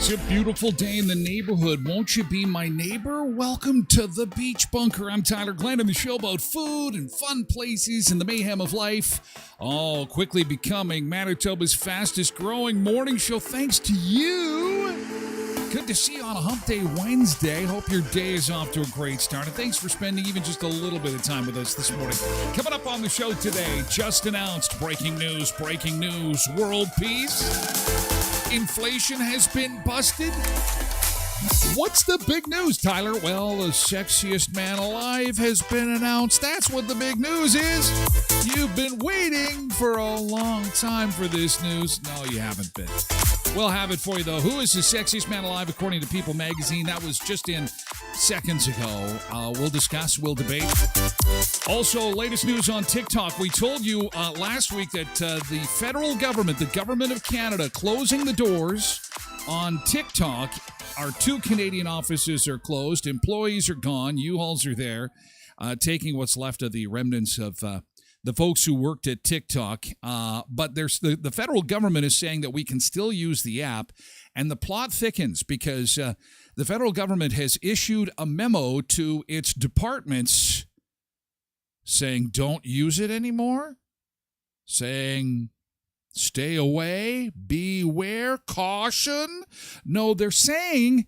It's a beautiful day in the neighborhood. Won't you be my neighbor? Welcome to the Beach Bunker. I'm Tyler Glen on the show about food and fun places and the mayhem of life. All quickly becoming Manitoba's fastest growing morning show thanks to you. Good to see you on a Hump Day Wednesday. Hope your day is off to a great start. And thanks for spending even just a little bit of time with us this morning. Coming up on the show today, just announced breaking news, world peace. Inflation has been busted. What's the big news, Tyler? Well, the sexiest man alive has been announced. That's what the big news is. You've been waiting for a long time for this news. No, you haven't been. We'll have it for you, though. Who is the sexiest man alive, according to People magazine? That was just in seconds ago. We'll discuss, we'll debate. Also, latest news on TikTok. We told you last week that the federal government, the government of Canada, closing the doors on TikTok. Our 2 Canadian offices are closed. Employees are gone. U-Hauls are there, taking what's left of the remnants of the folks who worked at TikTok. But there's the federal government is saying that we can still use the app. And the plot thickens because the federal government has issued a memo to its departments saying don't use it anymore, saying stay away, beware, caution. No, they're saying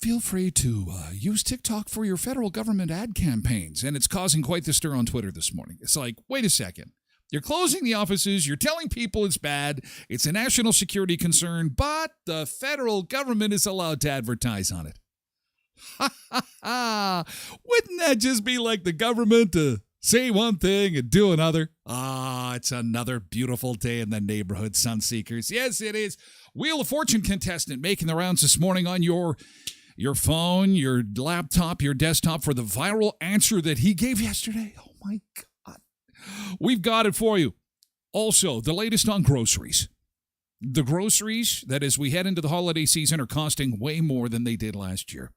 feel free to use TikTok for your federal government ad campaigns. And it's causing quite the stir on Twitter this morning. It's like, wait a second. You're closing the offices. You're telling people it's bad. It's a national security concern, but the federal government is allowed to advertise on it. Ha ha ha. Wouldn't that just be like the government to say one thing and do another? It's another beautiful day in the neighborhood, Sunseekers. Yes, it is. Wheel of Fortune contestant making the rounds this morning on your phone, your laptop, your desktop for the viral answer that he gave yesterday. Oh, my God. We've got it for you. Also, the latest on groceries. The groceries that as we head into the holiday season are costing way more than they did last year.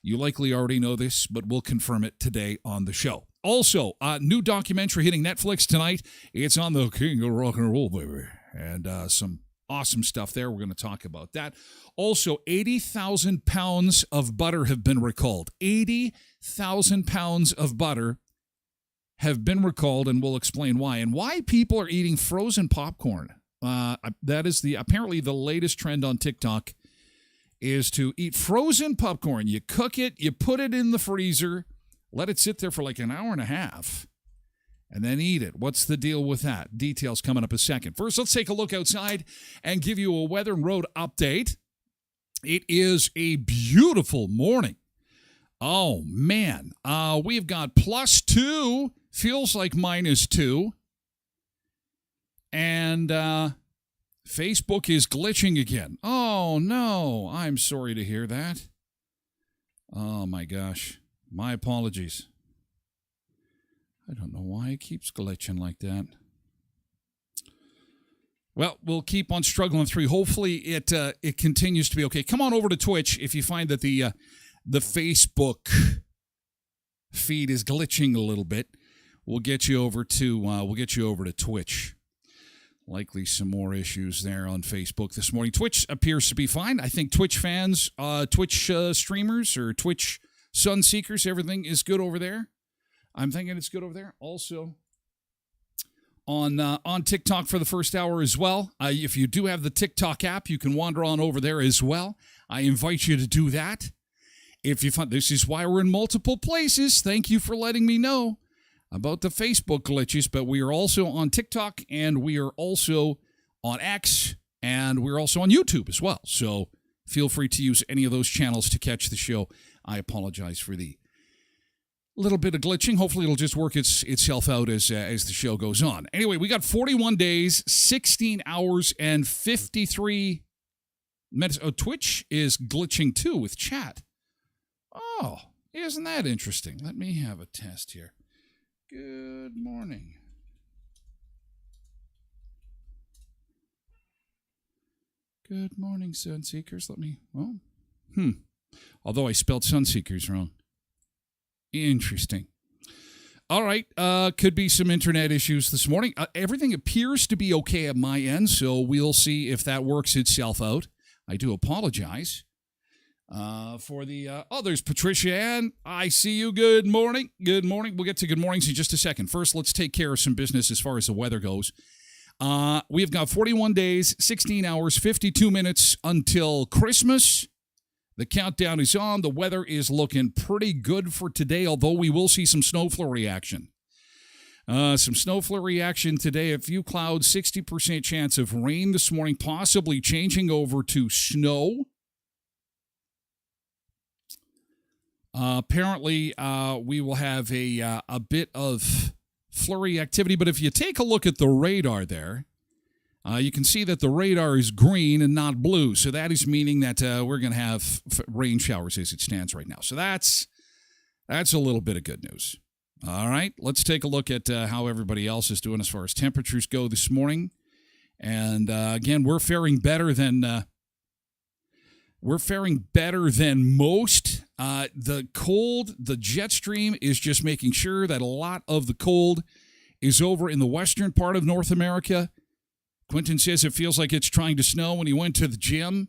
You likely already know this, but we'll confirm it today on the show. Also, a new documentary hitting Netflix tonight. It's on the king of rock and roll, baby. And some awesome stuff there. We're going to talk about that. Also, 80,000 pounds of butter have been recalled. 80,000 pounds of butter have been recalled, and we'll explain why. And why people are eating frozen popcorn. That is apparently the latest trend on TikTok is to eat frozen popcorn. You cook it, you put it in the freezer, Let it sit there for like an hour and a half and then eat it. What's the deal with that? Details coming up a second. First, let's take a look outside and give you a weather and road update. It is a beautiful morning. Oh, man. We've got +2. Feels like -2. And Facebook is glitching again. Oh, no. I'm sorry to hear that. Oh, my gosh. My apologies. I don't know why it keeps glitching like that. Well, we'll keep on struggling through. Hopefully it continues to be okay. Come on over to Twitch if you find that the Facebook feed is glitching a little bit. We'll get you over to Twitch. Likely some more issues there on Facebook this morning. Twitch appears to be fine. I think Twitch fans, Twitch streamers or Twitch sun seekers, everything is good over there. I'm thinking it's good over there. Also on TikTok for the first hour as well. If you do have the TikTok app, you can wander on over there as well. I invite you to do that. If you find this is why we're in multiple places. Thank you for letting me know about the Facebook glitches, but we are also on TikTok, and we are also on X, and we're also on YouTube as well. So feel free to use any of those channels to catch the show. I apologize for the little bit of glitching. Hopefully it'll just work itself out as the show goes on. Anyway, we got 41 days, 16 hours, and 53 minutes. Oh, Twitch is glitching too with chat. Oh, isn't that interesting? Let me have a test here. Good morning. Good morning, Sunseekers. Although I spelled Sunseekers wrong. Interesting. All right. Could be some internet issues this morning. Everything appears to be okay at my end, so we'll see if that works itself out. I do apologize. For the there's Patricia Ann. I see you. Good morning. Good morning. We'll get to good mornings in just a second. First, let's take care of some business as far as the weather goes. We've got 41 days, 16 hours, 52 minutes until Christmas. The countdown is on. The weather is looking pretty good for today, although we will see some snow flurry action. Some snow flurry action today. A few clouds, 60% chance of rain this morning, possibly changing over to snow. Apparently, we will have a bit of flurry activity, but if you take a look at the radar there, you can see that the radar is green and not blue, so that is meaning that we're going to have rain showers as it stands right now. So that's a little bit of good news. All right, let's take a look at how everybody else is doing as far as temperatures go this morning. And again, we're faring better than most. The cold, the jet stream is just making sure that a lot of the cold is over in the western part of North America. Quentin says it feels like it's trying to snow when he went to the gym.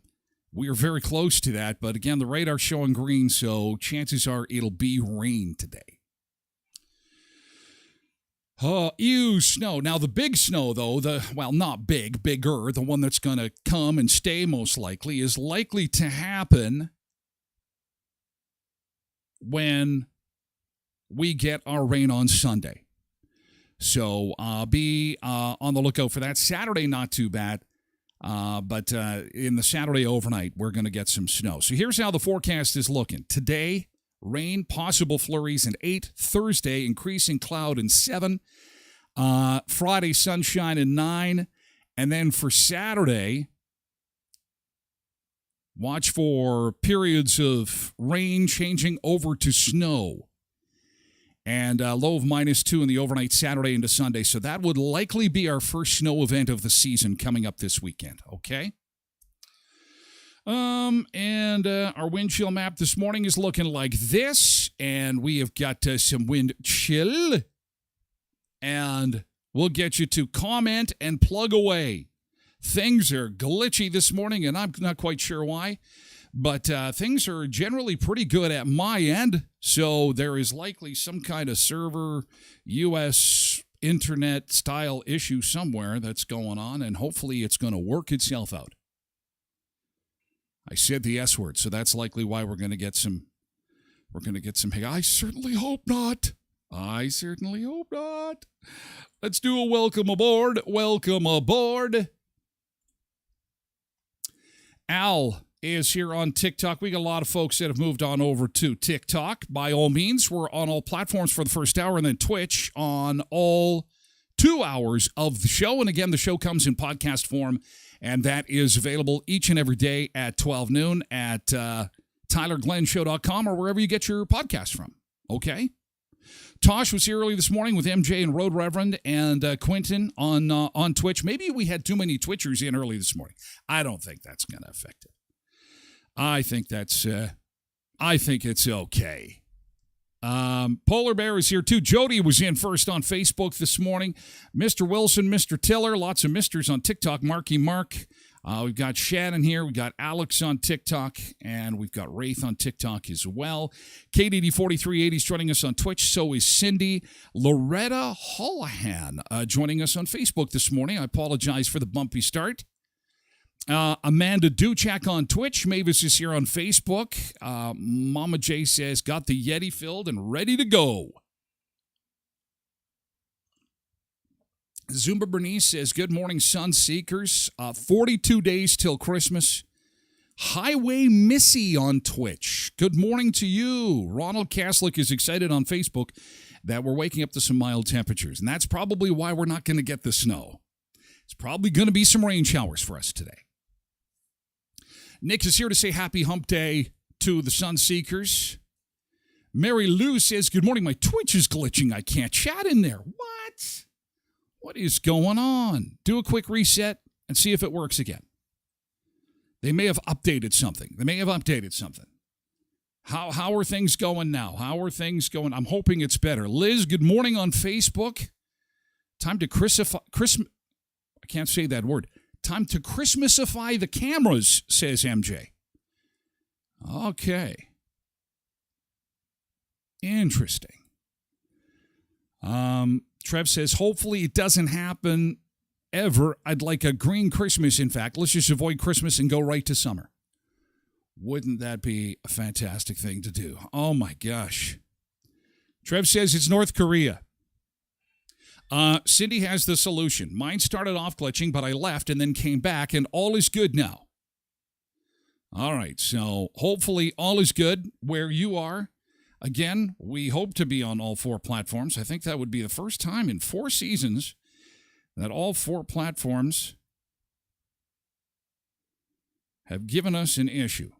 We are very close to that, but again, the radar's showing green, so chances are it'll be rain today. Snow. Now, the big snow, though, not big, bigger, the one that's going to come and stay most likely, is likely to happen when we get our rain on Sunday. So be on the lookout for that. Saturday, not too bad. But in the Saturday overnight, we're going to get some snow. So here's how the forecast is looking. Today, rain, possible flurries in 8. Thursday, increasing cloud in 7. Friday, sunshine in 9. And then for Saturday, watch for periods of rain changing over to snow. And low of -2 in the overnight Saturday into Sunday. So that would likely be our first snow event of the season coming up this weekend, okay? And our wind chill map this morning is looking like this. And we have got some wind chill. And we'll get you to comment and plug away. Things are glitchy this morning, and I'm not quite sure why. But things are generally pretty good at my end, so there is likely some kind of server, U.S. internet-style issue somewhere that's going on, and hopefully it's going to work itself out. I said the S word, so that's likely why we're going to get some We're going to get some, hey, I certainly hope not. I certainly hope not. Let's do a welcome aboard. Welcome aboard. Al is here on TikTok. We got a lot of folks that have moved on over to TikTok. By all means, we're on all platforms for the first hour, and then Twitch on all 2 hours of the show. And again, the show comes in podcast form, and that is available each and every day at 12 noon at TylerGlenShow.com or wherever you get your podcast from. Okay? Tosh was here early this morning with MJ and Road Reverend and Quentin on Twitch. Maybe we had too many Twitchers in early this morning. I don't think that's going to affect it. I think it's okay. Polar Bear is here too. Jody was in first on Facebook this morning. Mr. Wilson, Mr. Tiller, lots of misters on TikTok. Marky Mark. We've got Shannon here. We've got Alex on TikTok, and we've got Wraith on TikTok as well. KDD4380 is joining us on Twitch. So is Cindy. Loretta Holohan joining us on Facebook this morning. I apologize for the bumpy start. Amanda Duchak on Twitch. Mavis is here on Facebook. Mama J says, got the Yeti filled and ready to go. Zumba Bernice says, good morning, Sun Seekers. 42 days till Christmas. Highway Missy on Twitch. Good morning to you. Ronald Kaslick is excited on Facebook that we're waking up to some mild temperatures, and that's probably why we're not going to get the snow. It's probably going to be some rain showers for us today. Nick is here to say happy hump day to the Sun Seekers. Mary Lou says, good morning, my Twitch is glitching. I can't chat in there. What? What is going on? Do a quick reset and see if it works again. They may have updated something. How are things going now? How are things going? I'm hoping it's better. Liz, good morning on Facebook. Time to I can't say that word. Time to Christmasify the cameras, says MJ. Okay. Interesting. Trev says, hopefully it doesn't happen ever. I'd like a green Christmas, in fact. Let's just avoid Christmas and go right to summer. Wouldn't that be a fantastic thing to do? Oh, my gosh. Trev says it's North Korea. Cindy has the solution. Mine started off glitching, but I left and then came back, and all is good now. All right, so hopefully all is good where you are. Again, we hope to be on all 4 platforms. I think that would be the first time in 4 seasons that all 4 platforms have given us an issue.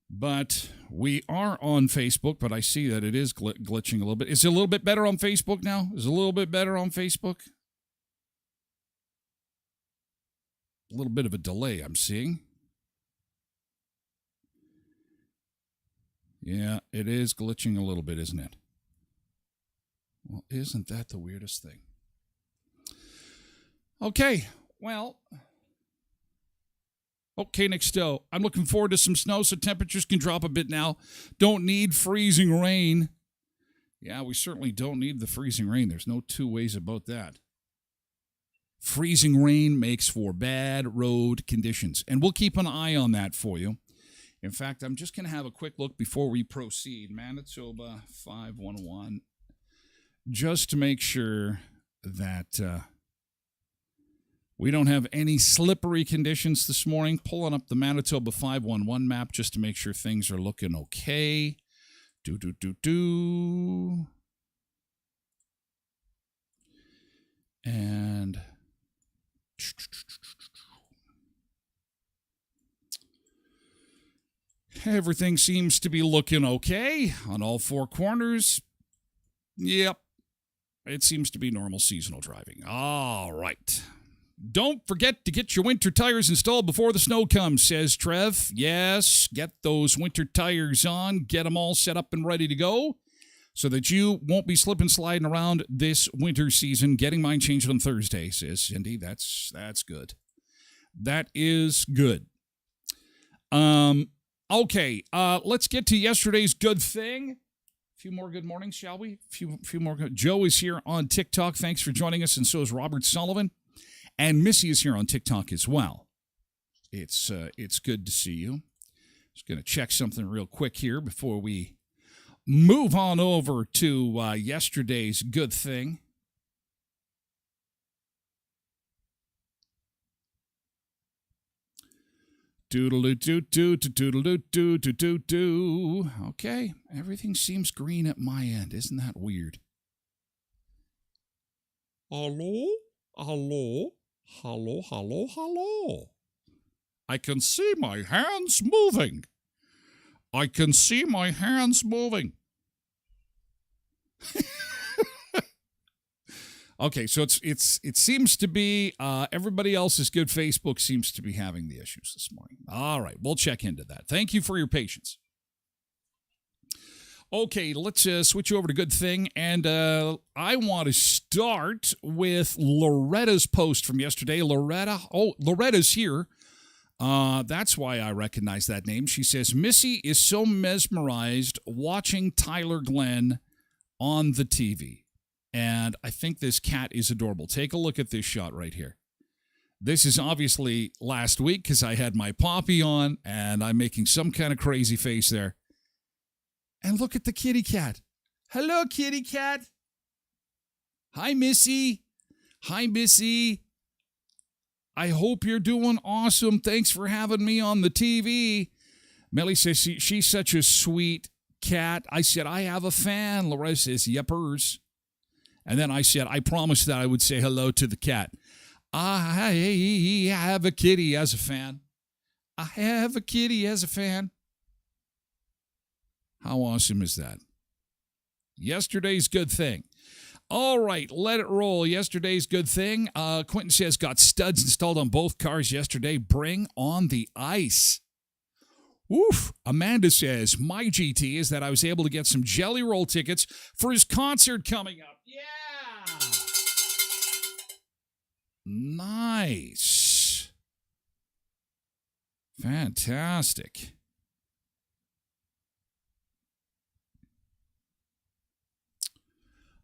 But we are on Facebook, but I see that it is glitching a little bit. Is it a little bit better on Facebook now? Is it a little bit better on Facebook? A little bit of a delay I'm seeing. Yeah, it is glitching a little bit, isn't it? Well, isn't that the weirdest thing? Okay, well. Okay, Nick Stowe. I'm looking forward to some snow so temperatures can drop a bit now. Don't need freezing rain. Yeah, we certainly don't need the freezing rain. There's no two ways about that. Freezing rain makes for bad road conditions, and we'll keep an eye on that for you. In fact, I'm just going to have a quick look before we proceed. Manitoba 511, just to make sure that we don't have any slippery conditions this morning. Pulling up the Manitoba 511 map just to make sure things are looking okay. And everything seems to be looking okay on all 4 corners. Yep. It seems to be normal seasonal driving. All right. Don't forget to get your winter tires installed before the snow comes, says Trev. Yes, get those winter tires on. Get them all set up and ready to go so that you won't be slipping sliding around this winter season. Getting mine changed on Thursday, says Cindy. That's good. That is good. Okay, let's get to yesterday's good thing. A few more good mornings, shall we? Few more good. Joe is here on TikTok. Thanks for joining us, and so is Robert Sullivan. And Missy is here on TikTok as well. It's good to see you. Just going to check something real quick here before we move on over to yesterday's good thing. Doodle-doo-doo-doo-doo-doo-doo-doo. Okay, everything seems green at my end. Isn't that weird? Hello? Hello? Hello, hello, hello. I can see my hands moving. I can see my hands moving. Okay, so it seems to be everybody else's good Facebook seems to be having the issues this morning. All right, we'll check into that. Thank you for your patience. Okay, let's switch over to good thing, and I want to start with Loretta's post from yesterday. Loretta's here. That's why I recognize that name. She says, Missy is so mesmerized watching Tyler Glen on the TV. And I think this cat is adorable. Take a look at this shot right here. This is obviously last week because I had my Poppy on and I'm making some kind of crazy face there. And look at the kitty cat. Hello, kitty cat. Hi, Missy. Hi, Missy. I hope you're doing awesome. Thanks for having me on the TV. Melly says she's such a sweet cat. I said, I have a fan. Loretta says, yepers. And then I said, I promised that I would say hello to the cat. I have a kitty as a fan. I have a kitty as a fan. How awesome is that? Yesterday's good thing. All right, let it roll. Yesterday's good thing. Quentin says, got studs installed on both cars yesterday. Bring on the ice. Oof. Amanda says, my GT is that I was able to get some Jelly Roll tickets for his concert coming up. Yeah. Nice. Fantastic.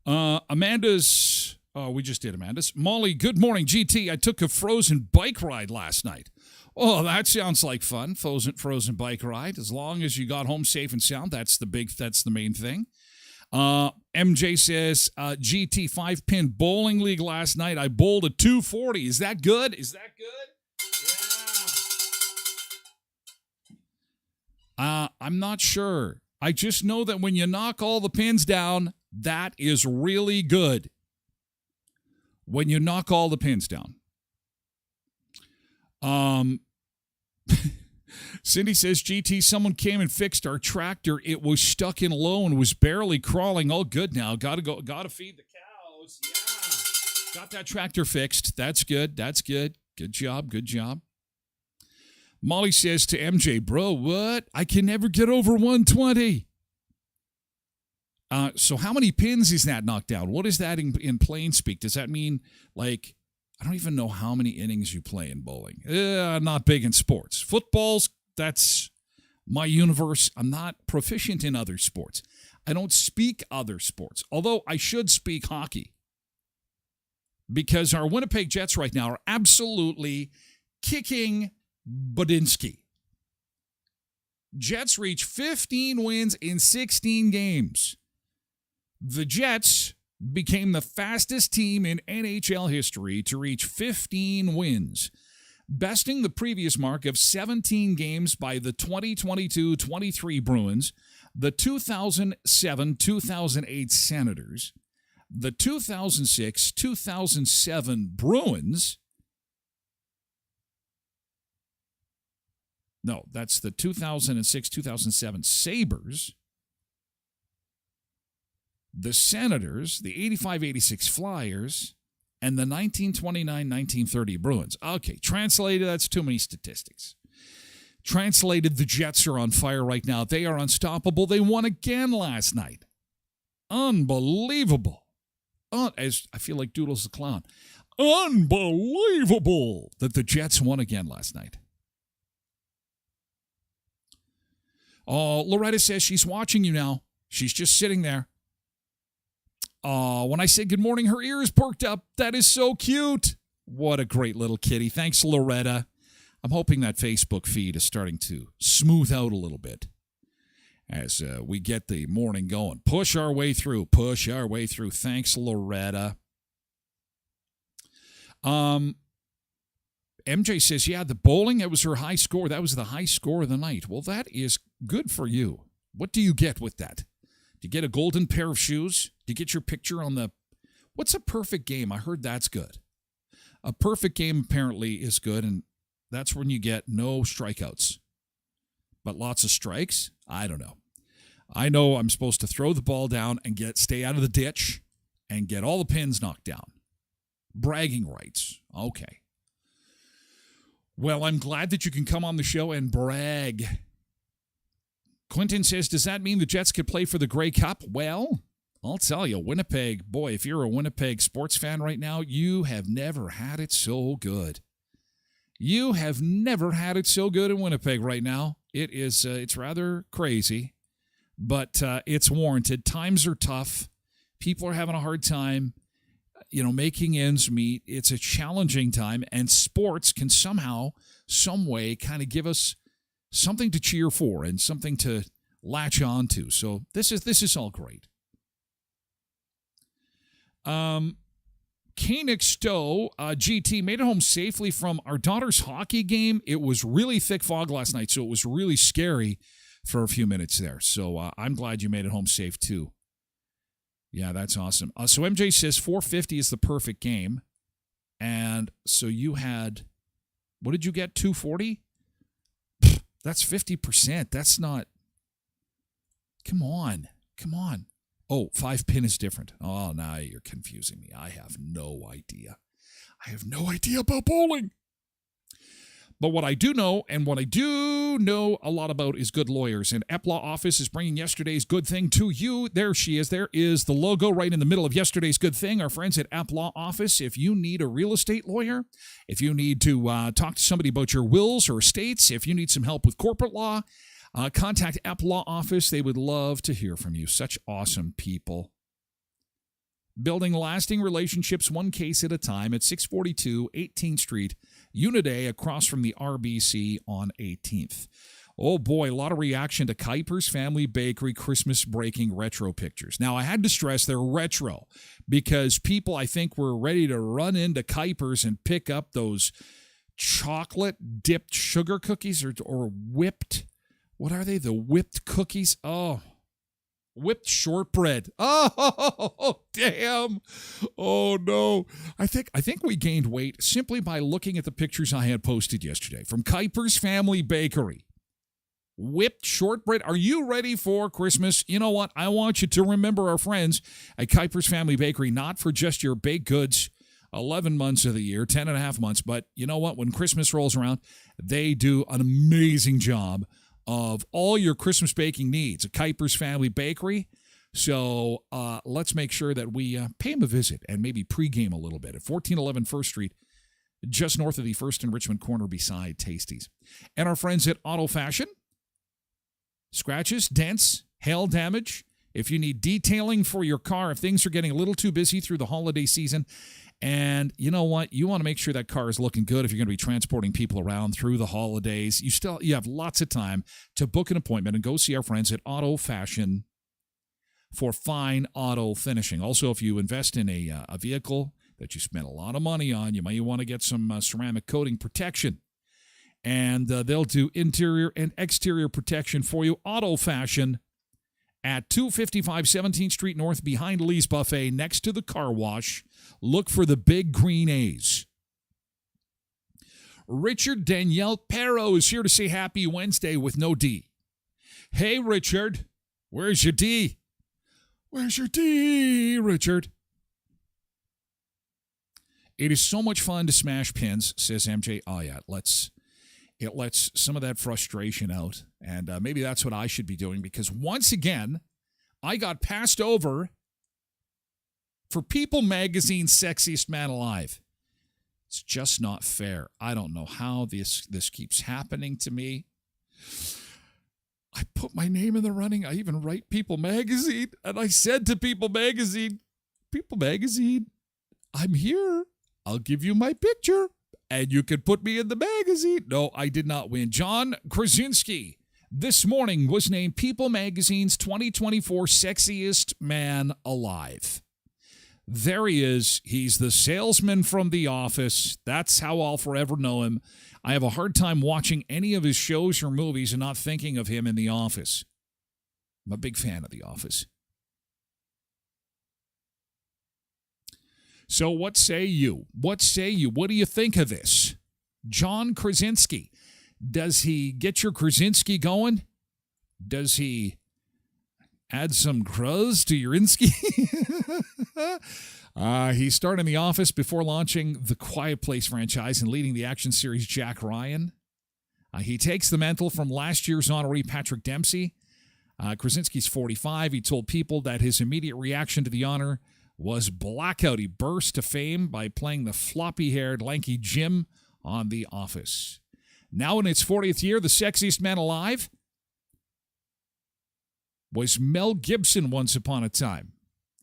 Amanda's, we just did Amanda's. Molly, good morning, GT. I took a frozen bike ride last night. Oh, that sounds like fun. Frozen bike ride. As long as you got home safe and sound, that's the main thing. MJ says, GT 5-pin bowling league last night. I bowled a 240. Is that good? Is that good? Yeah. I'm not sure. I just know that when you knock all the pins down, that is really good. When you knock all the pins down. Cindy says, GT, someone came and fixed our tractor. It was stuck in low and was barely crawling. All good now. Gotta feed the cows. Yeah. Got that tractor fixed. That's good. Good job. Molly says to MJ, bro, what? I can never get over 120. So how many pins is that knocked down? What is that in plain speak? Does that mean, like, I don't even know how many innings you play in bowling. I'm not big in sports. Football's, that's my universe. I'm not proficient in other sports. I don't speak other sports, although I should speak hockey. Because our Winnipeg Jets right now are absolutely kicking Budinsky. Jets reach 15 wins in 16 games. The Jets became the fastest team in NHL history to reach 15 wins, besting the previous mark of 17 games by the 2022-23 Bruins, the 2007-2008 Senators, the 2006-2007 Bruins. No, that's the 2006-2007 Sabres, the Senators, the 85-86 Flyers, and the 1929-1930 Bruins. Okay, translated, that's too many statistics. Translated, the Jets are on fire right now. They are unstoppable. They won again last night. Unbelievable. As I feel like Doodles the Clown. Unbelievable that the Jets won again last night. Oh, Loretta says she's watching you now. She's just sitting there. When I said good morning, her ears perked up. That is so cute. What a great little kitty. Thanks, Loretta. I'm hoping that Facebook feed is starting to smooth out a little bit as we get the morning going. Push our way through. Thanks, Loretta. MJ says, yeah, the bowling, it was her high score. That was the high score of the night. Well, that is good for you. What do you get with that? Do you get a golden pair of shoes? Do you get your picture on the... What's a perfect game? I heard that's good. A perfect game apparently is good, and that's when you get no strikeouts. But lots of strikes? I don't know. I know I'm supposed to throw the ball down and stay out of the ditch and get all the pins knocked down. Bragging rights. Okay. Well, I'm glad that you can come on the show and brag. Quentin says, does that mean the Jets could play for the Grey Cup? Well, I'll tell you, Winnipeg, boy, if you're a Winnipeg sports fan right now, you have never had it so good. You have never had it so good in Winnipeg right now. It's rather crazy, but it's warranted. Times are tough. People are having a hard time, making ends meet. It's a challenging time, and sports can somehow, some way, kind of give us something to cheer for and something to latch on to. So this is all great. Koenig Stowe, GT, made it home safely from our daughter's hockey game. It was really thick fog last night, so it was really scary for a few minutes there. So I'm glad you made it home safe, too. Yeah, that's awesome. So MJ says 450 is the perfect game. And so you had, what did you get, 240? That's 50%. That's not, come on. Oh, 5-pin is different. Oh, now you're confusing me. I have no idea. About bowling. But what I do know, and what I do know a lot about, is good lawyers. And Ep Law Office is bringing yesterday's good thing to you. There she is. There is the logo right in the middle of yesterday's good thing. Our friends at Ep Law Office. If you need a real estate lawyer, if you need to talk to somebody about your wills or estates, if you need some help with corporate law, contact Ep Law Office. They would love to hear from you. Such awesome people. Building lasting relationships one case at a time at 642 18th Street, Unit A, across from the RBC on 18th. Oh boy, a lot of reaction to Kuiper's Family Bakery Christmas breaking retro pictures. Now, I had to stress they're retro because people, I think, were ready to run into Kuiper's and pick up those chocolate-dipped sugar cookies or whipped, what are they? The whipped cookies? Oh, whipped shortbread. Oh, damn. Oh, no. I think we gained weight simply by looking at the pictures I had posted yesterday from Kuiper's Family Bakery. Whipped shortbread. Are you ready for Christmas? You know what? I want you to remember our friends at Kuiper's Family Bakery, not for just your baked goods 11 months of the year, 10 and a half months, but you know what? When Christmas rolls around, they do an amazing job of all your Christmas baking needs at Kuiper's Family Bakery. So let's make sure that we pay them a visit and maybe pregame a little bit at 1411 First Street, just north of the First and Richmond corner beside Tasties. And our friends at Auto Fashion, scratches, dents, hail damage. If you need detailing for your car, if things are getting a little too busy through the holiday season, and you know what? You want to make sure that car is looking good if you're going to be transporting people around through the holidays. You have lots of time to book an appointment and go see our friends at Auto Fashion for fine auto finishing. Also, if you invest in a vehicle that you spent a lot of money on, you might want to get some ceramic coating protection. And they'll do interior and exterior protection for you. Auto Fashion at 255 17th Street North behind Lee's Buffet next to the car wash. Look for the big green A's. Richard Danielle Perro is here to say happy Wednesday with no D. Hey, Richard. Where's your D? Where's your D, Richard? It is so much fun to smash pins, says MJ. Oh, yeah, it lets some of that frustration out. And maybe that's what I should be doing because once again, I got passed over for People Magazine's Sexiest Man Alive. It's just not fair. I don't know how this keeps happening to me. I put my name in the running. I even write People Magazine. And I said to People Magazine, I'm here. I'll give you my picture. and you could put me in the magazine. No, I did not win. John Krasinski this morning was named People Magazine's 2024 Sexiest Man Alive. There he is. He's the salesman from The Office. That's how I'll forever know him. I have a hard time watching any of his shows or movies and not thinking of him in The Office. I'm a big fan of The Office. So what say you? What say you? What do you think of this? John Krasinski. Does he get your Krasinski going? Does he add some cruz to your Insky? He starred in The Office before launching the Quiet Place franchise and leading the action series Jack Ryan. He takes the mantle from last year's honoree Patrick Dempsey. Krasinski's 45. He told People that his immediate reaction to the honor was blackout. He burst to fame by playing the floppy-haired, lanky Jim on The Office. Now in its 40th year, the sexiest man alive was Mel Gibson once upon a time.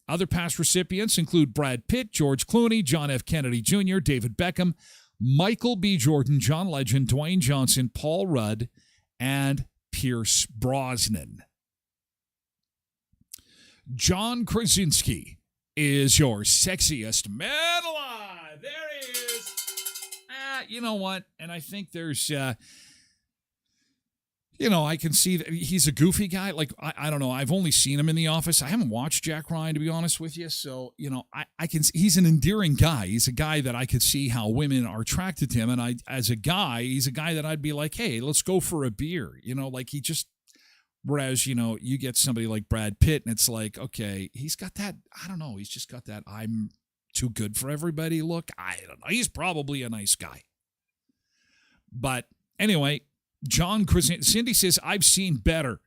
Other past recipients include Brad Pitt, George Clooney, John F. Kennedy Jr., David Beckham, Michael B. Jordan, John Legend, Dwayne Johnson, Paul Rudd, and Pierce Brosnan. John Krasinski is your sexiest man alive. There he is. You know what? And I think there's, I can see that he's a goofy guy. Like, I don't know. I've only seen him in The Office. I haven't watched Jack Ryan, to be honest with you. So, he's an endearing guy. He's a guy that I could see how women are attracted to him. And as a guy, he's a guy that I'd be like, hey, let's go for a beer. Whereas, you get somebody like Brad Pitt and it's like, okay, he's got that, I don't know. He's just got that I'm too good for everybody look. I don't know. He's probably a nice guy. But anyway, John Krasinski, Cindy says, I've seen better.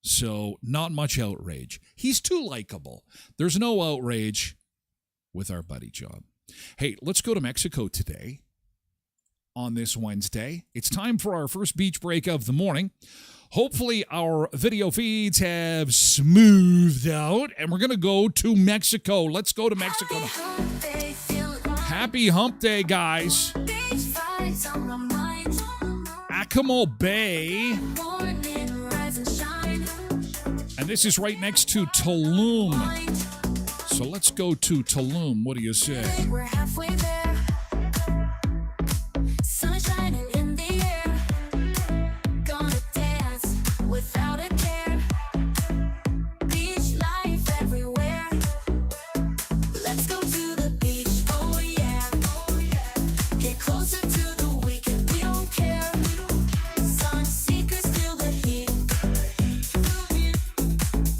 So not much outrage. He's too likable. There's no outrage with our buddy John. Hey, let's go to Mexico today on this Wednesday. It's time for our first beach break of the morning. Hopefully our video feeds have smoothed out and we're going to go to Mexico. Let's go to Mexico. Happy Hump Day, guys. Acapulco Bay. And this is right next to Tulum. So let's go to Tulum. What do you say? We're halfway there. Sun is shining in the air. Gonna dance without a care. Beach life everywhere. Let's go to the beach, oh yeah. Get closer to the weekend, we don't care. Sun seekers feel the heat.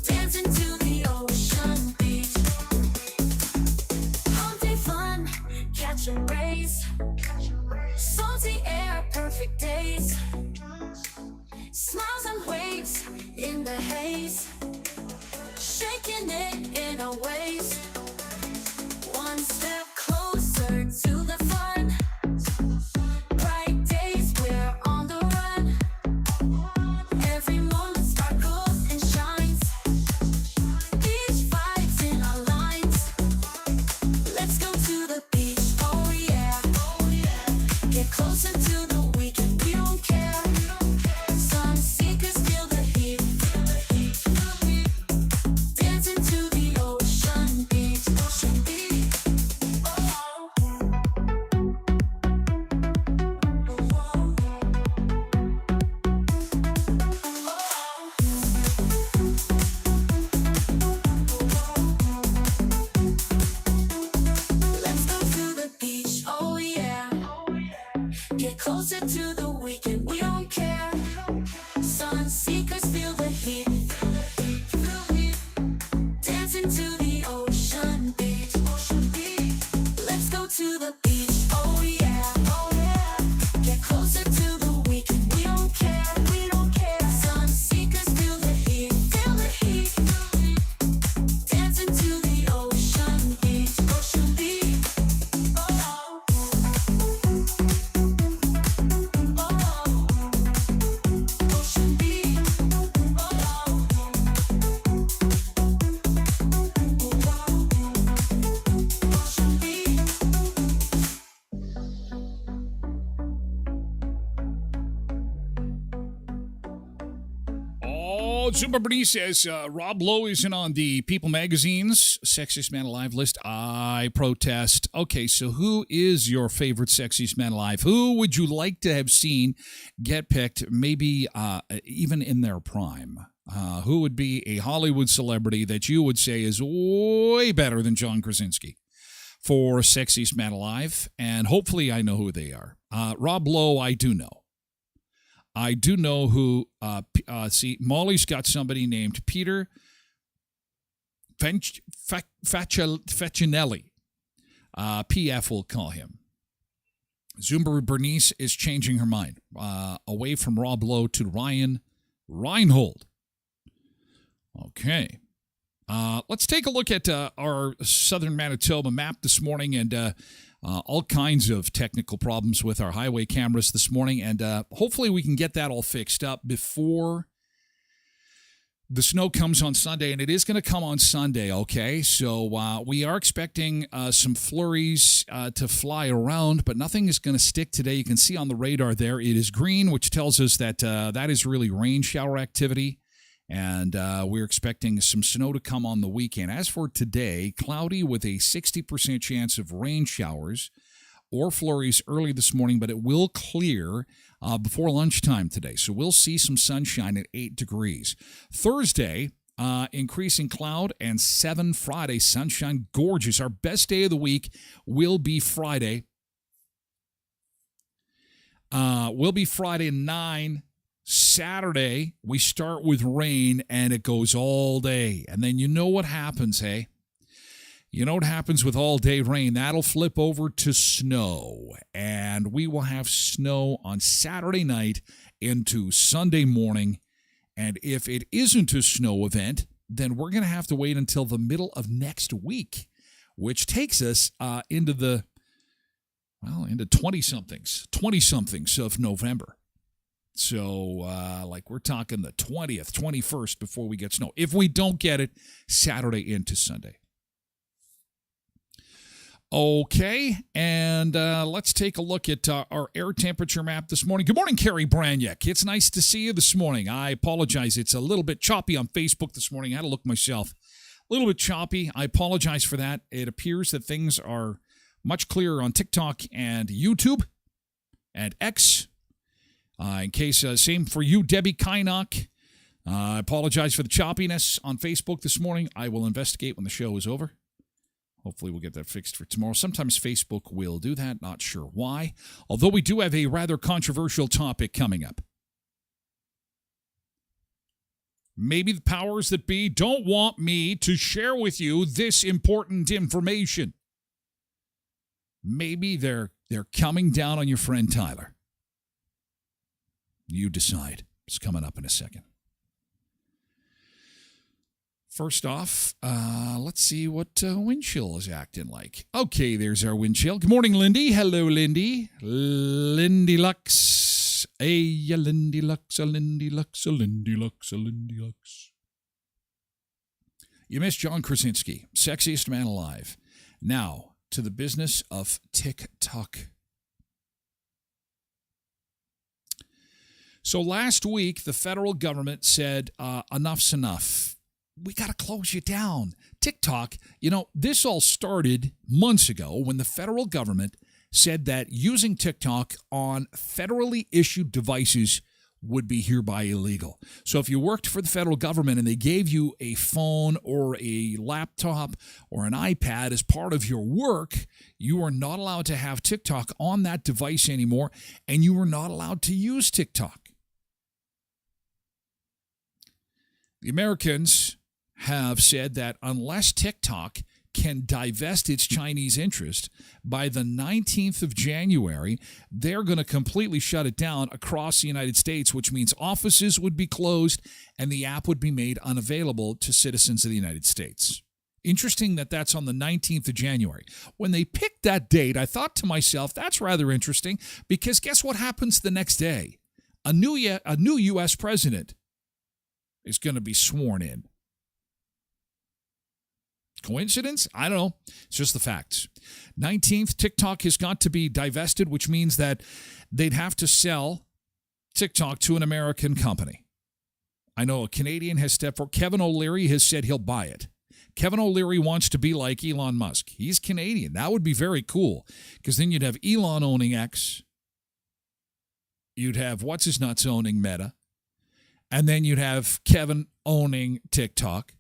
Dancing to the ocean beach. All day fun, catching rays. Salty air, perfect days. Smiles and waves in the haze. Shaking it in our ways. One step closer to the fun. Bright days, we're on the run. Every moment sparkles and shines. Beach vibes in our lines. Let's go to the beach, oh yeah. Get closer to the weekend, we don't care. Sun seekers feel the heat. Dancing to the ocean beach. Oh. Let's go to the beach, oh yeah. Get closer to the weekend, we don't care. Sun seekers feel the heat. Dancing to the ocean beach. Let's go to the beach, oh yeah. Get closer to the weekend, we don't care. Sun seekers feel the heat. Dancing to the ocean beach. Oh, Zumba Bernice says Rob Lowe isn't on the People Magazine's Sexiest Man Alive list. I protest. Okay, so who is your favorite Sexiest Man Alive? Who would you like to have seen get picked, maybe even in their prime? Who would be a Hollywood celebrity that you would say is way better than John Krasinski for Sexiest Man Alive? And hopefully I know who they are. Rob Lowe, I do know. I do know who, Molly's got somebody named Peter Facinelli. PF will call him. Zumba Bernice is changing her mind away from Rob Lowe to Ryan Reinhold. Okay. Let's take a look at our southern Manitoba map this morning and all kinds of technical problems with our highway cameras this morning, and hopefully we can get that all fixed up before the snow comes on Sunday, and it is going to come on Sunday, okay? So we are expecting some flurries to fly around, but nothing is going to stick today. You can see on the radar there, it is green, which tells us that that is really rain shower activity. And we're expecting some snow to come on the weekend. As for today, cloudy with a 60% chance of rain showers or flurries early this morning, but it will clear before lunchtime today. So we'll see some sunshine at 8 degrees. Thursday, increasing cloud, and 7 Friday, sunshine, gorgeous. Our best day of the week will be Friday. Will be Friday 9. Saturday, we start with rain, and it goes all day. And then you know what happens, hey? You know what happens with all-day rain? That'll flip over to snow, and we will have snow on Saturday night into Sunday morning. And if it isn't a snow event, then we're going to have to wait until the middle of next week, which takes us into 20-somethings of November. So, we're talking the 20th, 21st before we get snow. If we don't get it, Saturday into Sunday. Okay, and let's take a look at our air temperature map this morning. Good morning, Carrie Branyek. It's nice to see you this morning. I apologize. It's a little bit choppy on Facebook this morning. I had to look myself. A little bit choppy. I apologize for that. It appears that things are much clearer on TikTok and YouTube and X. In case, same for you, Debbie Kynock. I apologize for the choppiness on Facebook this morning. I will investigate when the show is over. Hopefully we'll get that fixed for tomorrow. Sometimes Facebook will do that, not sure why. Although we do have a rather controversial topic coming up. Maybe the powers that be don't want me to share with you this important information. Maybe they're coming down on your friend Tyler. You decide. It's coming up in a second. First off, let's see what wind chill is acting like. Okay, there's our wind chill. Good morning, Lindy. Hello, Lindy. Lindy Lux. Hey, Lindy Lux, Lindy Lux, Lindy Lux, Lindy Lux. You missed John Krasinski, sexiest man alive. Now, to the business of TikTok. So last week, the federal government said, enough's enough. We got to close you down. TikTok, this all started months ago when the federal government said that using TikTok on federally issued devices would be hereby illegal. So if you worked for the federal government and they gave you a phone or a laptop or an iPad as part of your work, you are not allowed to have TikTok on that device anymore, and you are not allowed to use TikTok. The Americans have said that unless TikTok can divest its Chinese interest by the 19th of January, they're going to completely shut it down across the United States, which means offices would be closed and the app would be made unavailable to citizens of the United States. Interesting that that's on the 19th of January. When they picked that date, I thought to myself, that's rather interesting, because guess what happens the next day? A new U.S. president is going to be sworn in. Coincidence? I don't know. It's just the facts. 19th, TikTok has got to be divested, which means that they'd have to sell TikTok to an American company. I know a Canadian has stepped forward. Kevin O'Leary has said he'll buy it. Kevin O'Leary wants to be like Elon Musk. He's Canadian. That would be very cool because then you'd have Elon owning X. You'd have What's-His-Nuts owning Meta. And then you'd have Kevin owning TikTok.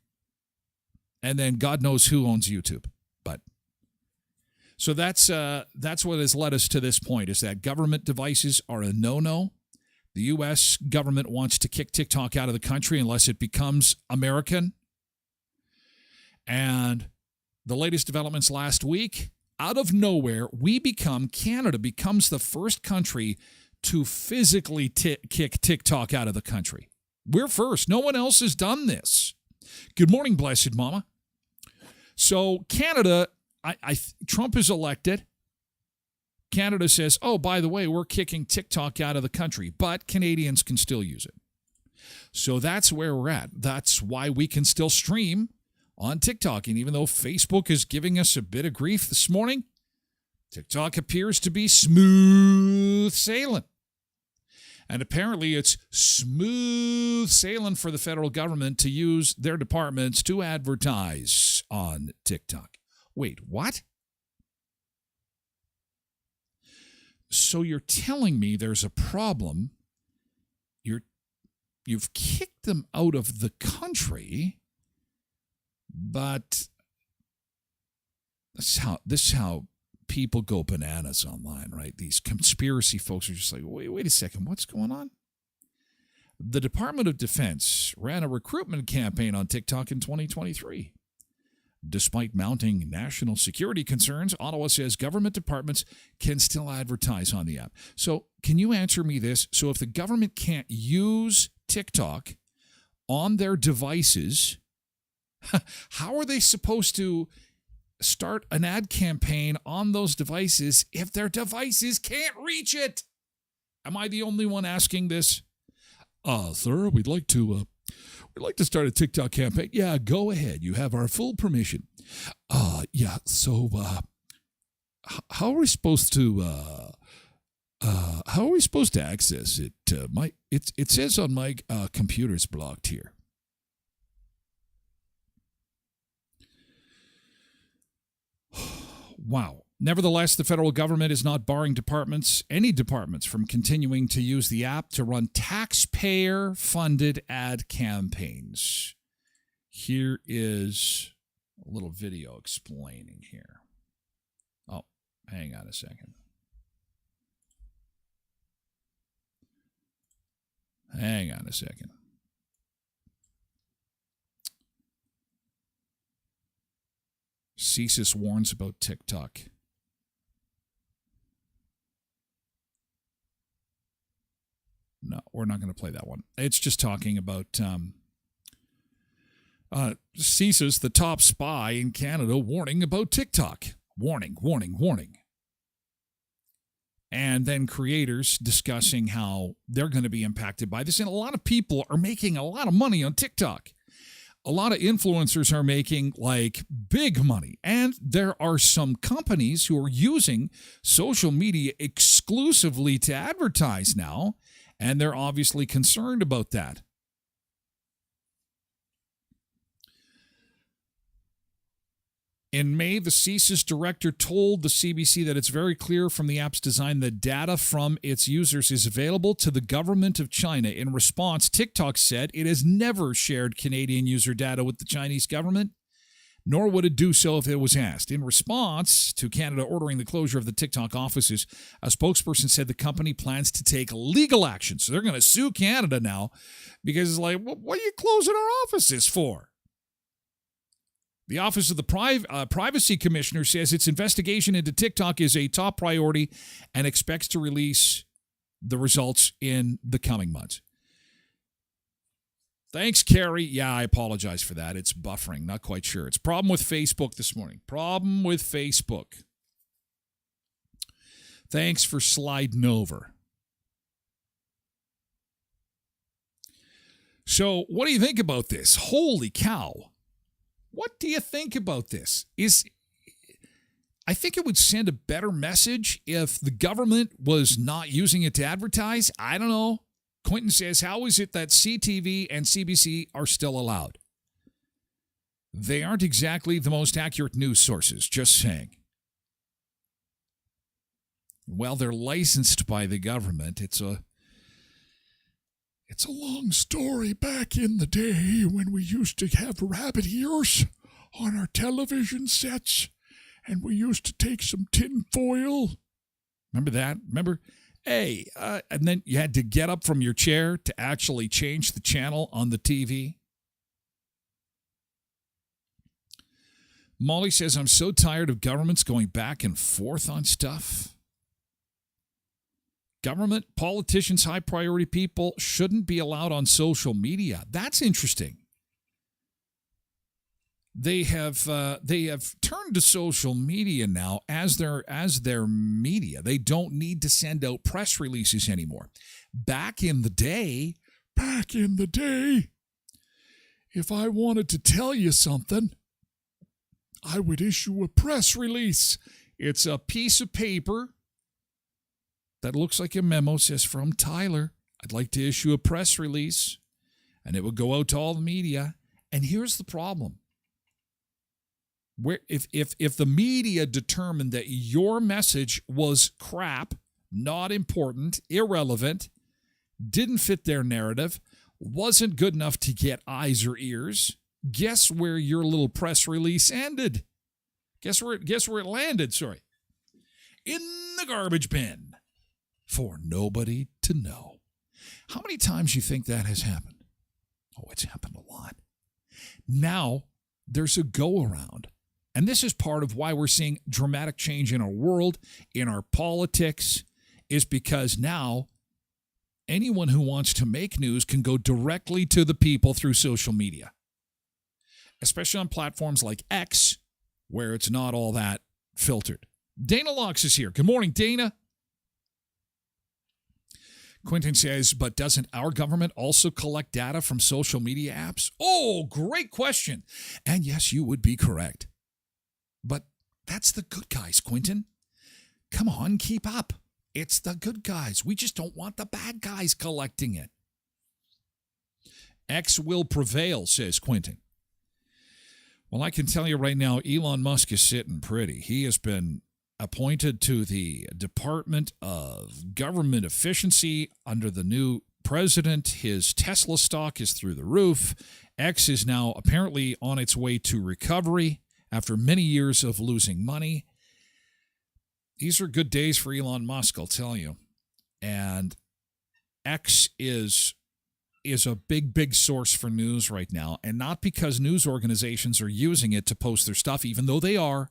And then God knows who owns YouTube. But so that's what has led us to this point, is that government devices are a no-no. The U.S. government wants to kick TikTok out of the country unless it becomes American. And the latest developments last week, out of nowhere, Canada becomes the first country to physically kick TikTok out of the country. We're first. No one else has done this. Good morning, blessed mama. So Canada, Trump is elected. Canada says, oh, by the way, we're kicking TikTok out of the country, but Canadians can still use it. So that's where we're at. That's why we can still stream on TikTok. And even though Facebook is giving us a bit of grief this morning, TikTok appears to be smooth sailing. And apparently it's smooth sailing for the federal government to use their departments to advertise on TikTok. Wait, what? So you're telling me there's a problem. You've kicked them out of the country, but this is how people go bananas online, right? These conspiracy folks are just like, wait a second, what's going on? The Department of Defense ran a recruitment campaign on TikTok in 2023. Despite mounting national security concerns, Ottawa says government departments can still advertise on the app. So can you answer me this? So if the government can't use TikTok on their devices, how are they supposed to start an ad campaign on those devices if their devices can't reach it? Am I the only one asking this? Sir, we'd like to start a TikTok campaign. Yeah, go ahead. You have our full permission. So how are we supposed to access it? It says on my computer's blocked here. Wow. Nevertheless, the federal government is not barring any departments from continuing to use the app to run taxpayer-funded ad campaigns. Here is a little video explaining here. Oh, hang on a second. CSIS warns about TikTok. No, we're not going to play that one. It's just talking about CSIS, the top spy in Canada, warning about TikTok. Warning. And then creators discussing how they're going to be impacted by this. And a lot of people are making a lot of money on TikTok. A lot of influencers are making like big money. And there are some companies who are using social media exclusively to advertise now. And they're obviously concerned about that. In May, the CSIS director told the CBC that it's very clear from the app's design that data from its users is available to the government of China. In response, TikTok said it has never shared Canadian user data with the Chinese government, nor would it do so if it was asked. In response to Canada ordering the closure of the TikTok offices, a spokesperson said the company plans to take legal action. So they're going to sue Canada now because it's like, well, what are you closing our offices for? The Office of the Privacy Commissioner says its investigation into TikTok is a top priority and expects to release the results in the coming months. Thanks, Carrie. Yeah, I apologize for that. It's buffering. Not quite sure. It's problem with Facebook this morning. Problem with Facebook. Thanks for sliding over. So, what do you think about this? Holy cow. What do you think about this? I think it would send a better message if the government was not using it to advertise. I don't know. Quentin says, how is it that CTV and CBC are still allowed? They aren't exactly the most accurate news sources, just saying. Well, they're licensed by the government. It's a long story back in the day when we used to have rabbit ears on our television sets, and we used to take some tin foil. Remember that? Remember? Hey, and then you had to get up from your chair to actually change the channel on the TV. Molly says, I'm so tired of governments going back and forth on stuff. Government, politicians, high priority people shouldn't be allowed on social media. That's interesting. They have turned to social media now as their media. They don't need to send out press releases anymore. Back in the day, if I wanted to tell you something, I would issue a press release. It's a piece of paper that looks like a memo, says from Tyler. I'd like to issue a press release, and it would go out to all the media. And here's the problem. Where if the media determined that your message was crap, not important, irrelevant, didn't fit their narrative, wasn't good enough to get eyes or ears, guess where your little press release ended? Guess where it landed, sorry. In the garbage bin for nobody to know. How many times do you think that has happened? Oh, it's happened a lot. Now there's a go-around. And this is part of why we're seeing dramatic change in our world, in our politics, is because now anyone who wants to make news can go directly to the people through social media, especially on platforms like X, where it's not all that filtered. Dana Locks is here. Good morning, Dana. Quentin says, but doesn't our government also collect data from social media apps? Oh, great question. And yes, you would be correct. But that's the good guys, Quentin. Come on, keep up. It's the good guys. We just don't want the bad guys collecting it. X will prevail, says Quentin. Well, I can tell you right now, Elon Musk is sitting pretty. He has been appointed to the Department of Government Efficiency under the new president. His Tesla stock is through the roof. X is now apparently on its way to recovery after many years of losing money. These are good days for Elon Musk, I'll tell you. And X is a big source for news right now. And not because news organizations are using it to post their stuff, even though they are,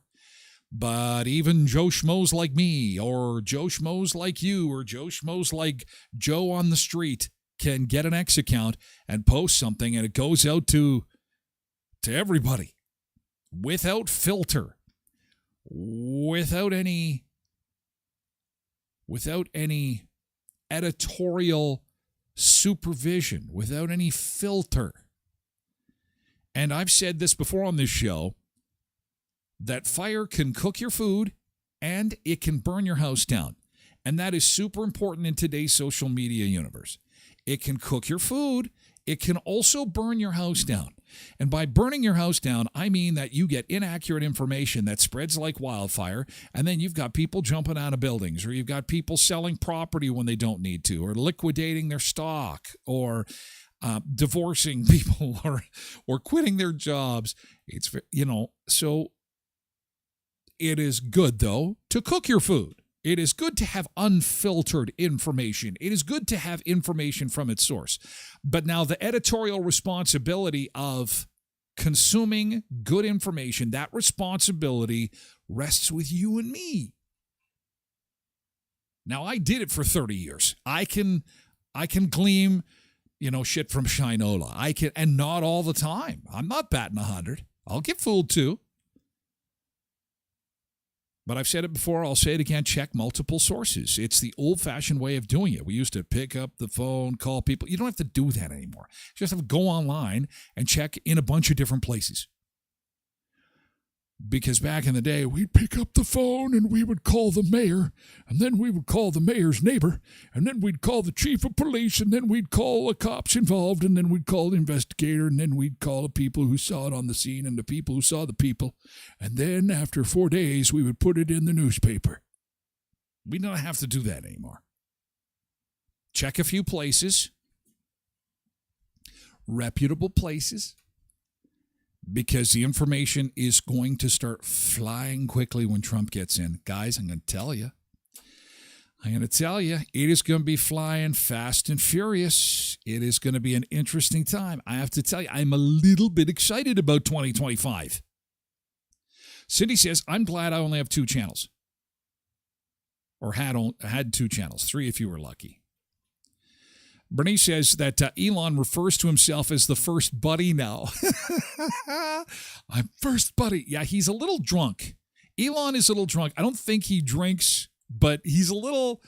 but even Joe Schmoes like me, or Joe Schmoes like you, or Joe Schmoes like Joe on the street can get an X account and post something, and it goes out to everybody. Without filter, without any editorial supervision, without any filter. And I've said this before on this show, that fire can cook your food and it can burn your house down. And that is super important in today's social media universe. It can cook your food. It can also burn your house down. And by burning your house down, I mean that you get inaccurate information that spreads like wildfire, and then you've got people jumping out of buildings, or you've got people selling property when they don't need to, or liquidating their stock, or divorcing people, or quitting their jobs. It's, so it is good, though, to cook your food. It is good to have unfiltered information. It is good to have information from its source. But now the editorial responsibility of consuming good information, that responsibility rests with you and me. Now, I did it for 30 years. I can glean, shit from Shinola. And not all the time. I'm not batting 100. I'll get fooled too. But I've said it before, I'll say it again, check multiple sources. It's the old-fashioned way of doing it. We used to pick up the phone, call people. You don't have to do that anymore. You just have to go online and check in a bunch of different places. Because back in the day, we'd pick up the phone and we would call the mayor, and then we would call the mayor's neighbor, and then we'd call the chief of police, and then we'd call the cops involved, and then we'd call the investigator, and then we'd call the people who saw it on the scene and the people who saw the people. And then after 4 days, we would put it in the newspaper. We don't have to do that anymore. Check a few places, reputable places, because the information is going to start flying quickly when Trump gets in. Guys, I'm going to tell you, it is going to be flying fast and furious. It is going to be an interesting time. I have to tell you, I'm a little bit excited about 2025. Cindy says, I'm glad I only have 2 channels. Or had 2 channels, 3 if you were lucky. Bernice says that Elon refers to himself as the first buddy now. I'm first buddy. Yeah, he's a little drunk. Elon is a little drunk. I don't think he drinks, but he's a little,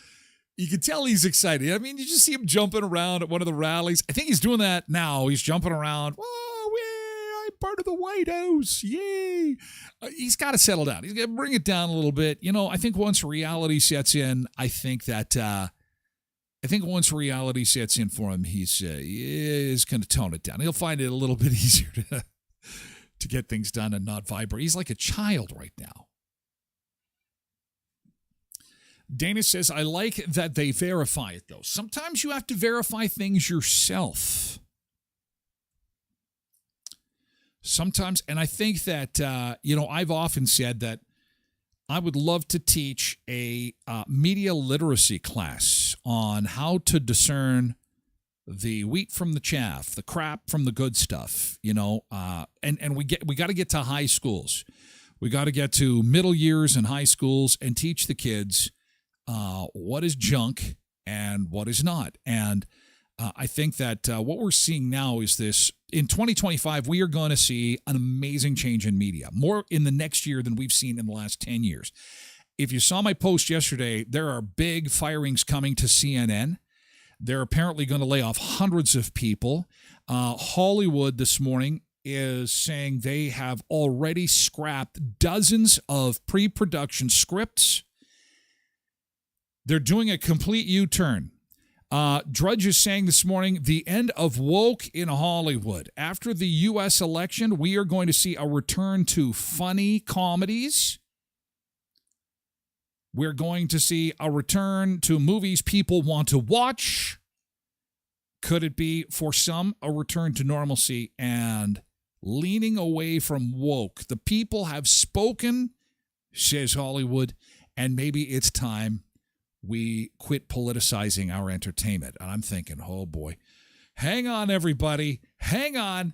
you can tell he's excited. I mean, you just see him jumping around at one of the rallies. I think he's doing that now. He's jumping around. Oh, yeah, I'm part of the White House. Yay. He's got to settle down. He's got to bring it down a little bit. You know, I think once reality sets in, once reality sets in for him, he is going to tone it down. He'll find it a little bit easier to get things done and not vibrate. He's like a child right now. Dana says, I like that they verify it, though. Sometimes you have to verify things yourself. Sometimes, and I think that, I've often said that I would love to teach a media literacy class on how to discern the wheat from the chaff, the crap from the good stuff, and we got to get to high schools. We got to get to middle years and high schools and teach the kids what is junk and what is not. And I think that what we're seeing now is this. In 2025, we are going to see an amazing change in media, more in the next year than we've seen in the last 10 years. If you saw my post yesterday, there are big firings coming to CNN. They're apparently going to lay off hundreds of people. Hollywood this morning is saying they have already scrapped dozens of pre-production scripts. They're doing a complete U-turn. Drudge is saying this morning, the end of woke in Hollywood. After the U.S. election, we are going to see a return to funny comedies. We're going to see a return to movies people want to watch. Could it be, for some, a return to normalcy and leaning away from woke? The people have spoken, says Hollywood, and maybe it's time we quit politicizing our entertainment. And I'm thinking, oh boy, hang on, everybody. Hang on.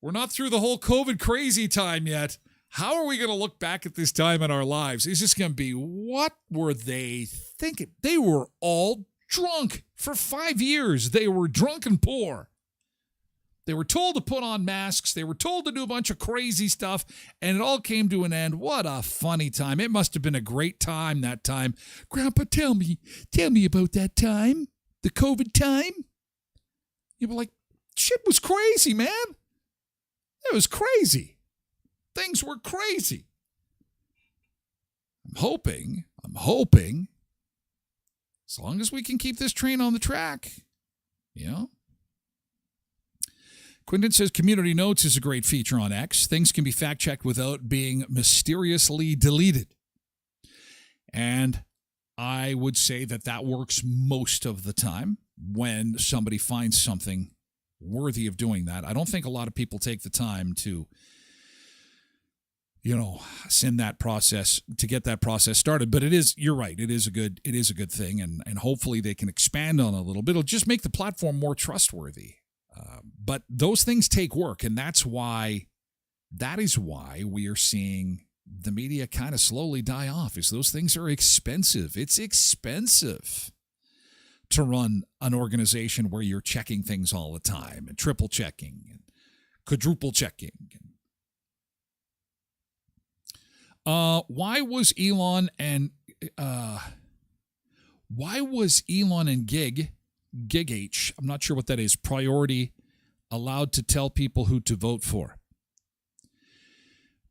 We're not through the whole COVID crazy time yet. How are we going to look back at this time in our lives? It's just going to be, what were they thinking? They were all drunk for 5 years. They were drunk and poor. They were told to put on masks. They were told to do a bunch of crazy stuff, and it all came to an end. What a funny time. It must have been a great time that time. Grandpa, tell me about that time, the COVID time. You were like, shit was crazy, man. It was crazy. Things were crazy. I'm hoping, as long as we can keep this train on the track, Quinton says Community Notes is a great feature on X. Things can be fact-checked without being mysteriously deleted. And I would say that works most of the time when somebody finds something worthy of doing that. I don't think a lot of people take the time to, send that process, to get that process started. But you're right, it is a good thing. And hopefully they can expand on it a little bit. It'll just make the platform more trustworthy. But those things take work, and that is why we are seeing the media kind of slowly die off, is those things are expensive. It's expensive to run an organization where you're checking things all the time and triple checking and quadruple checking. Why was Elon and Gig H, I'm not sure what that is, priority, allowed to tell people who to vote for?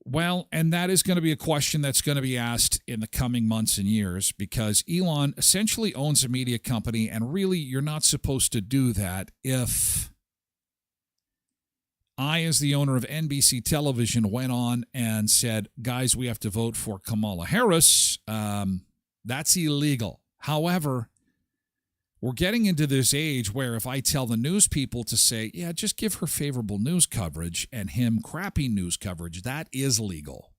Well, and that is going to be a question that's going to be asked in the coming months and years because Elon essentially owns a media company, and really you're not supposed to do that. If I, as the owner of NBC Television, went on and said, guys, we have to vote for Kamala Harris, that's illegal. However, we're getting into this age where if I tell the news people to say, yeah, just give her favorable news coverage and him crappy news coverage, that is legal.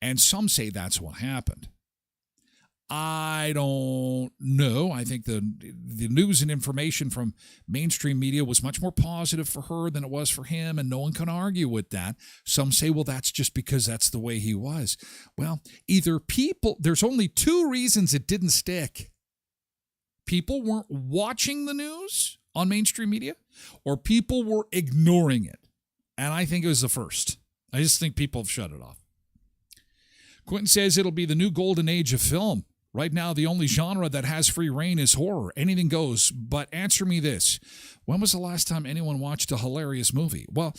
And some say that's what happened. I don't know. I think the news and information from mainstream media was much more positive for her than it was for him, and no one can argue with that. Some say, well, that's just because that's the way he was. Well, there's only two reasons it didn't stick. People weren't watching the news on mainstream media, or people were ignoring it. And I think it was the first. I just think people have shut it off. Quentin says it'll be the new golden age of film. Right now, the only genre that has free reign is horror. Anything goes. But answer me this. When was the last time anyone watched a hilarious movie? Well,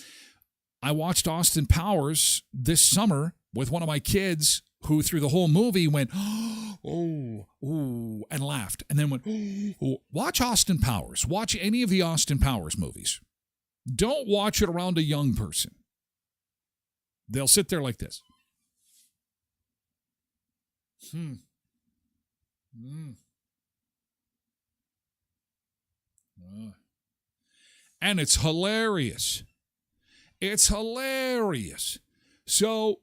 I watched Austin Powers this summer with one of my kids who through the whole movie went, oh, and laughed, and then went, oh. Watch Austin Powers. Watch any of the Austin Powers movies. Don't watch it around a young person. They'll sit there like this. And it's hilarious. It's hilarious. So,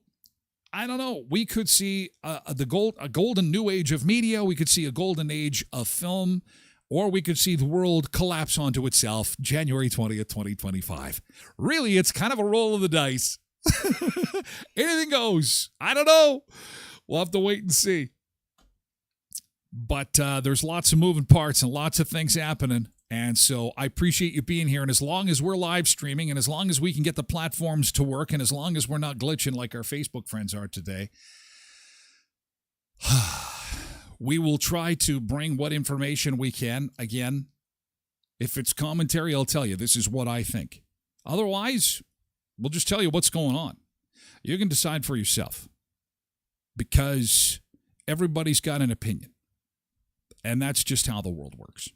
I don't know. We could see a golden new age of media. We could see a golden age of film. Or we could see the world collapse onto itself January 20th, 2025. Really, it's kind of a roll of the dice. Anything goes. I don't know. We'll have to wait and see. But there's lots of moving parts and lots of things happening. And so I appreciate you being here. And as long as we're live streaming and as long as we can get the platforms to work and as long as we're not glitching like our Facebook friends are today, we will try to bring what information we can. Again, if it's commentary, I'll tell you this is what I think. Otherwise, we'll just tell you what's going on. You can decide for yourself because everybody's got an opinion. And that's just how the world works.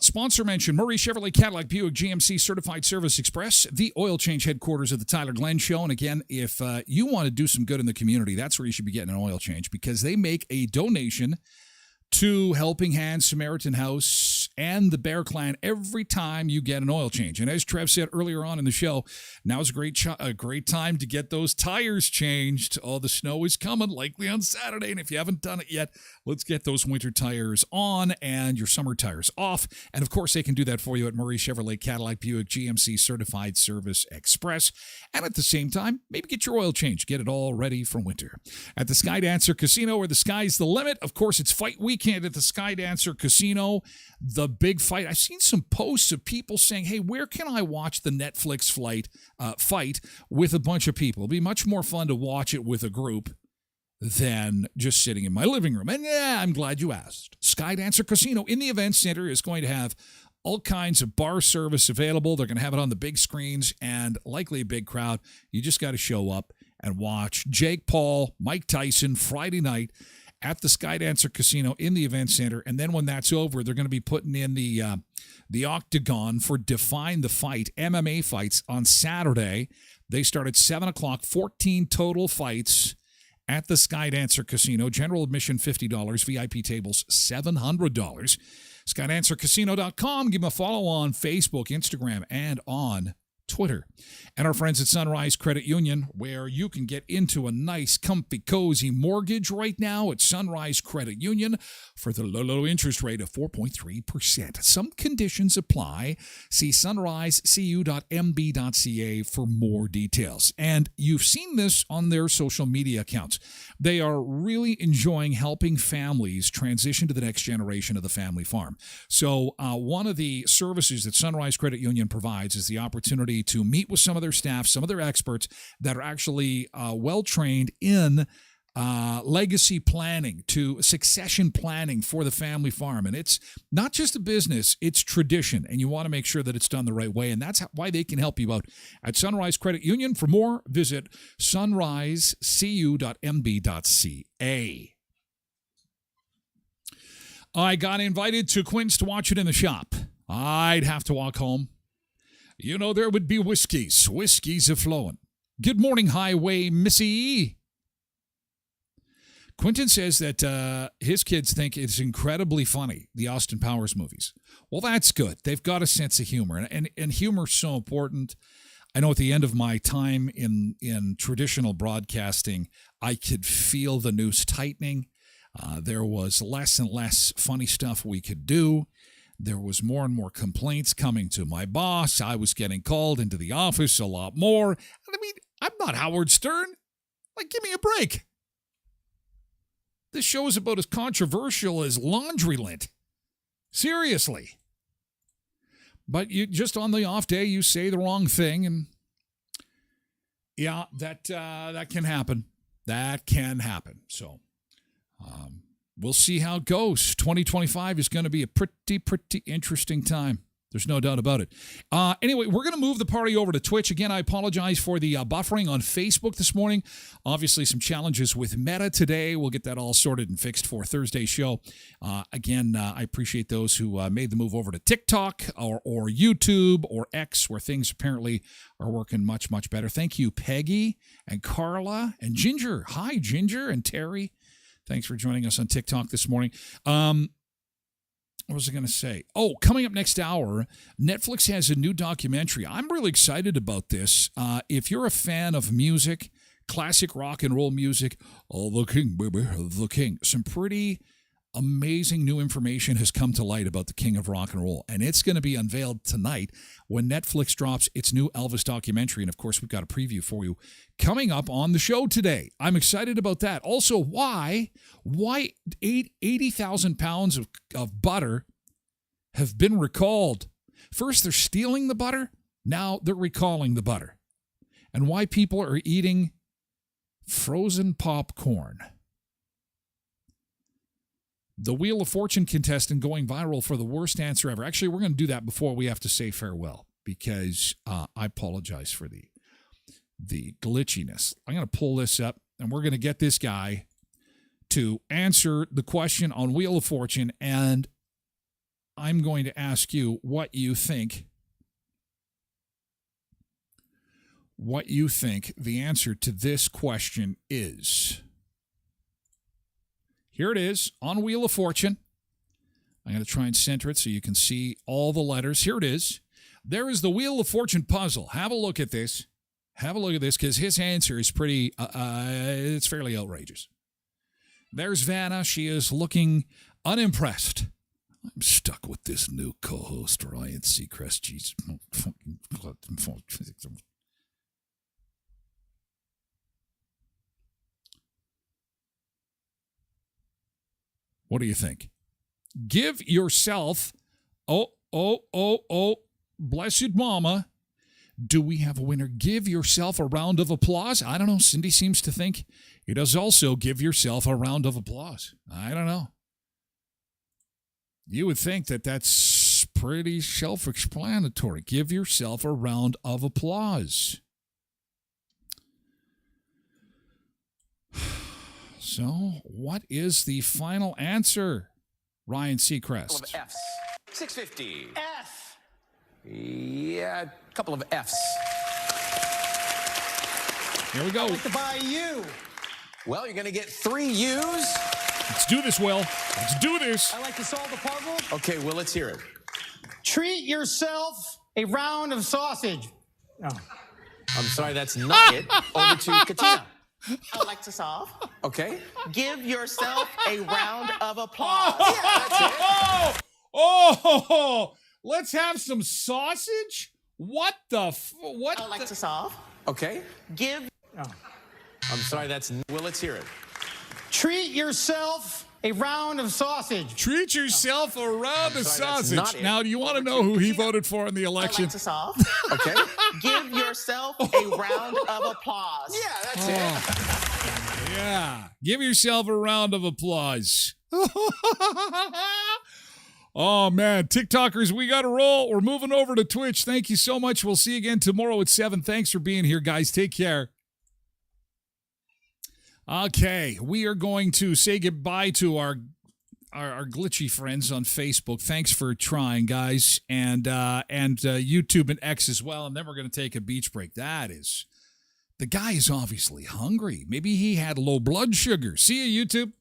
Sponsor mention, Murray Chevrolet Cadillac Buick GMC Certified Service Express, the oil change headquarters of the Tyler Glen Show. And again, if you want to do some good in the community, that's where you should be getting an oil change because they make a donation to Helping Hands, Samaritan House, and the Bear Clan every time you get an oil change. And as Trev said earlier on in the show, now is a great time to get those tires changed. Oh, the snow is coming, likely on Saturday. And if you haven't done it yet, let's get those winter tires on and your summer tires off. And of course, they can do that for you at Murray Chevrolet Cadillac Buick GMC Certified Service Express. And at the same time, maybe get your oil change. Get it all ready for winter. At the Skydancer Casino, where the sky's the limit. Of course, it's fight weekend at the Skydancer Casino. The big fight. I've seen some posts of people saying, hey, where can I watch the Netflix fight with a bunch of people? It'll be much more fun to watch it with a group than just sitting in my living room. And yeah, I'm glad you asked. Skydancer Casino in the event center is going to have all kinds of bar service available. They're going to have it on the big screens and likely a big crowd. You just got to show up and watch Jake Paul, Mike Tyson, Friday night at the Skydancer Casino in the event center. And then when that's over, they're going to be putting in the Octagon for Define the Fight, MMA fights on Saturday. They start at 7 o'clock, 14 total fights at the Skydancer Casino. General admission, $50. VIP tables, $700. SkydancerCasino.com. Give them a follow on Facebook, Instagram, and on Twitter. And our friends at Sunrise Credit Union, where you can get into a nice, comfy, cozy mortgage right now at Sunrise Credit Union for the low interest rate of 4.3%. Some conditions apply. See sunrisecu.mb.ca for more details. And you've seen this on their social media accounts. They are really enjoying helping families transition to the next generation of the family farm. So one of the services that Sunrise Credit Union provides is the opportunity to meet with some of their staff, some of their experts that are actually well-trained in legacy planning to succession planning for the family farm. And it's not just a business, it's tradition. And you want to make sure that it's done the right way. And that's why they can help you out at Sunrise Credit Union. For more, visit sunrisecu.mb.ca. I got invited to Quinn's to watch it in the shop. I'd have to walk home. You know, there would be whiskeys a-flowing. Good morning, Highway Missy. Quentin says that his kids think it's incredibly funny, the Austin Powers movies. Well, that's good. They've got a sense of humor, and humor's so important. I know at the end of my time in traditional broadcasting, I could feel the noose tightening. There was less and less funny stuff we could do. There was more and more complaints coming to my boss. I was getting called into the office a lot more. I mean, I'm not Howard Stern. Like, give me a break. This show is about as controversial as laundry lint. Seriously. But you just on the off day, you say the wrong thing, and yeah, that can happen. That can happen. So we'll see how it goes. 2025 is going to be a pretty interesting time. There's no doubt about it. Anyway, we're going to move the party over to Twitch. Again, I apologize for the buffering on Facebook this morning. Obviously, some challenges with Meta today. We'll get that all sorted and fixed for Thursday's show. Again, I appreciate those who made the move over to TikTok or YouTube or X, where things apparently are working much better. Thank you, Peggy and Carla and Ginger. Hi, Ginger and Terry. Thanks for joining us on TikTok this morning. What was I going to say? Oh, coming up next hour, Netflix has a new documentary. I'm really excited about this. If you're a fan of music, classic rock and roll music, oh, the king, baby, the king. Some pretty amazing new information has come to light about the king of rock and roll, and it's going to be unveiled tonight when Netflix drops its new Elvis documentary. And, of course, we've got a preview for you coming up on the show today. I'm excited about that. Also, why 80,000 pounds of butter have been recalled. First, they're stealing the butter. Now they're recalling the butter. And why people are eating frozen popcorn. The Wheel of Fortune contestant going viral for the worst answer ever. Actually, we're going to do that before we have to say farewell, because I apologize for the glitchiness. I'm going to pull this up, and we're going to get this guy to answer the question on Wheel of Fortune, and I'm going to ask you what you think the answer to this question is. Here it is on Wheel of Fortune. I'm going to try and center it so you can see all the letters. Here it is. There is the Wheel of Fortune puzzle. Have a look at this. Have a look at this, because his answer is pretty, it's fairly outrageous. There's Vanna. She is looking unimpressed. I'm stuck with this new co-host, Ryan Seacrest. Jesus. What do you think? Give yourself, blessed mama. Do we have a winner? Give yourself a round of applause. I don't know. Cindy seems to think it does also give yourself a round of applause. I don't know. You would think that that's pretty self-explanatory. Give yourself a round of applause. So, what is the final answer, Ryan Seacrest? Couple of F's. 650. F. Yeah, a couple of F's. Here we go. I'd like to buy you. Well, you're going to get 3 U's. Let's do this, Will. Let's do this. I like to solve the puzzle. Okay, well, let's hear it. Treat yourself a round of sausage. Oh. I'm sorry, that's not it. Over to Katina. I'd like to solve. Okay. Give yourself a round of applause. Let's have some sausage? What the what? I'd like to solve. Okay. Give. Oh. I'm sorry, that's... Well, let's hear it. Treat yourself a round of sausage. Treat yourself a round of sorry, that's sausage. not it. Now, do you want to know who he voted for in the I'd election? like to solve. Okay. Give yourself a round of applause. Yeah, that's it. Yeah. Give yourself a round of applause. Oh, man. TikTokers, we got to roll. We're moving over to Twitch. Thank you so much. We'll see you again tomorrow at 7. Thanks for being here, guys. Take care. Okay. We are going to say goodbye to our glitchy friends on Facebook. Thanks for trying, guys. And YouTube and X as well. And then we're going to take a beach break. The guy is obviously hungry. Maybe he had low blood sugar. See you, YouTube.